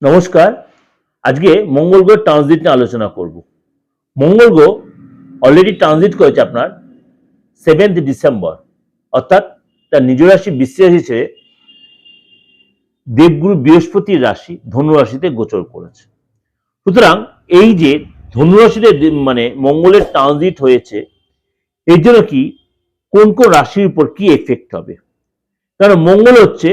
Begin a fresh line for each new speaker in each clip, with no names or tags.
নমস্কার। আজকে মঙ্গল গ্রহ ট্রানজিট নিয়ে আলোচনা করব। মঙ্গল গ্রহ অলরেডি ট্রানজিট করেছে আপনার 7th ডিসেম্বর, অর্থাৎ তার নিজ রাশি বৃশ্চিক রাশি ছেড়ে দেবগুরু বৃহস্পতির রাশি ধনু রাশিতে গোচর করেছে। সুতরাং এই যে ধনু রাশিতে মানে মঙ্গলের ট্রানজিট হয়েছে, এর জন্য কি কোন কোন রাশির উপর কি এফেক্ট হবে? কারণ মঙ্গল হচ্ছে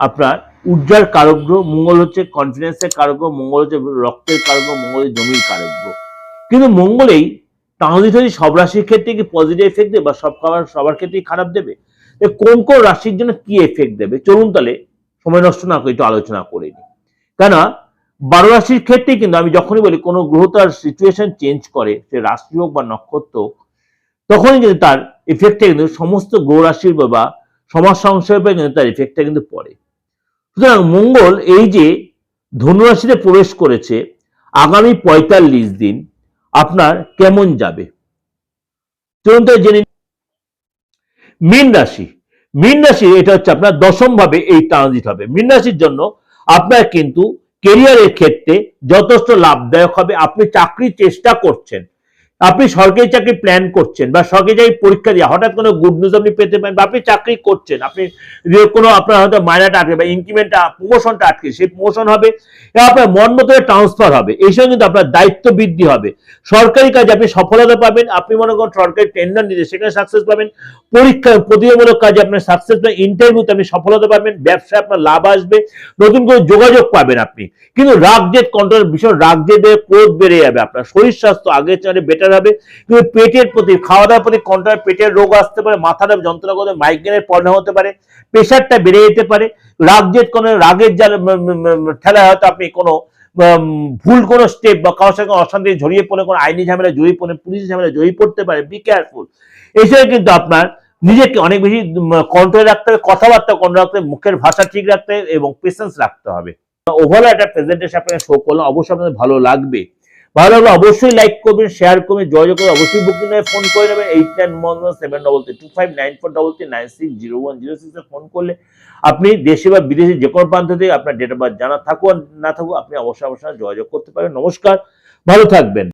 আপনার ঊর্জার কারক গ্রহ, মঙ্গল হচ্ছে কনফিডেন্সের কারক গ্রহ, মঙ্গল হচ্ছে রক্তের কারক গ্রহ, মঙ্গল হচ্ছে জমির কারক গ্রহ। কিন্তু মঙ্গলেই ট্রানজিট হয়ে সব রাশির ক্ষেত্রে কি পজিটিভ এফেক্ট দেবে বা সবার ক্ষেত্রেই খারাপ দেবে? কোন কোন রাশির জন্য কি এফেক্ট দেবে, চলুন তাহলে সময় নষ্ট না করে একটু আলোচনা করে নিই। কেন 12 রাশির ক্ষেত্রে কিন্তু আমি যখনই বলি কোনো গ্রহ তার সিচুয়েশন চেঞ্জ করে, সে রাশি হোক বা নক্ষত্র হোক, তখনই কিন্তু তার এফেক্টটা কিন্তু সমস্ত গ্রহ রাশির বা সমাজ সংসারের উপরে কিন্তু তার এফেক্টটা কিন্তু পড়ে। সুতরাং মঙ্গল এই যে ধনু রাশিতে প্রবেশ করেছে, আগামী 45 দিন আপনার কেমন যাবে চলুন তো জেনে। মীন রাশি, মীন রাশি এটা হচ্ছে আপনার দশম ভাবে এই ট্রানজিট হবে। মীন রাশির জন্য আপনার কিন্তু কেরিয়ারের ক্ষেত্রে যথেষ্ট লাভদায়ক হবে। আপনি চাকরির চেষ্টা করছেন, আপনি সরকারি চাকরি প্ল্যান করছেন বা সরকারি চাকরি পরীক্ষা দিয়ে হঠাৎ কোনো গুড নিউজ আপনি পেতে পারেন, বা আপনি চাকরি করছেন, আপনি কোনো আপনার হয়তো মাইনাটা আটকে বা ইনক্রিমেন্টটা প্রমোশনটা আটকে, সেই প্রমোশন হবে, আপনার মন মতো ট্রান্সফার হবে, এই সঙ্গে কিন্তু আপনার দায়িত্ব বৃদ্ধি হবে। সরকারি কাজে আপনি সফলতা পাবেন, আপনি মনে করেন সরকারি টেন্ডার দিতে সেখানে সাকসেস পাবেন, পরীক্ষা প্রতিযোগিতামূলক কাজে আপনার সাকসেস পাবেন, ইন্টারভিউতে আপনি সফলতা পাবেন, ব্যবসায় আপনার লাভ আসবে, নতুন করে যোগাযোগ পাবেন আপনি। কিন্তু রাগ জেদ কন্ট্রোল, ভীষণ রাগ জেদে ক্রোধ বেড়ে যাবে, আপনার শরীর স্বাস্থ্য আগের চেয়ে বেটার হবে, কিন্তু পেটের প্রতি খাওয়া দাওয়ার প্রতি কন্ট্রোল, পেটের রোগ আসতে পারে, মাথাটা যন্ত্রণা করতে, মাইগ্রেনের প্রবলেম হতে পারে, প্রেশারটা বেড়ে যেতে পারে, রাগ জেদ কোনো রাগের ঠেলায় হয়তো আপনি কোনো ভুল কোনো স্টেপ বা কারোর সঙ্গে অশান্তি জড়িয়ে পড়ে, কোনো আইনি ঝামেলা জড়িয়ে পড়ে, পুলিশ ঝামেলা জড়িয়ে পড়তে পারে, বি কেয়ারফুল। এছাড়া কিন্তু আপনার নিজেকে অনেক বেশি কন্ট্রোল রাখতে হবে, কথাবার্তা কন্ট্রোল রাখতে হবে, মুখের ভাষা ঠিক রাখতে হবে এবং পেশেন্স রাখতে হবে। ওভারঅল একটা প্রেজেন্টেশন আপনাকে শো করলাম, অবশ্যই আপনাদের ভালো লাগবে। ভালো লাগলে অবশ্যই লাইক করবেন, শেয়ার করবেন, যোগাযোগ করে অবশ্যই বুকিং নেবে, ফোন করে নেবেন 8917232940960106 ফোন করলে আপনি দেশে বা বিদেশে যে কোনো প্রান্ত থেকে আপনার ডেট অফ বার্থ জানা থাকুক না থাকুক, আপনি অবশ্যই যোগাযোগ করতে পারেন। নমস্কার, ভালো থাকবেন।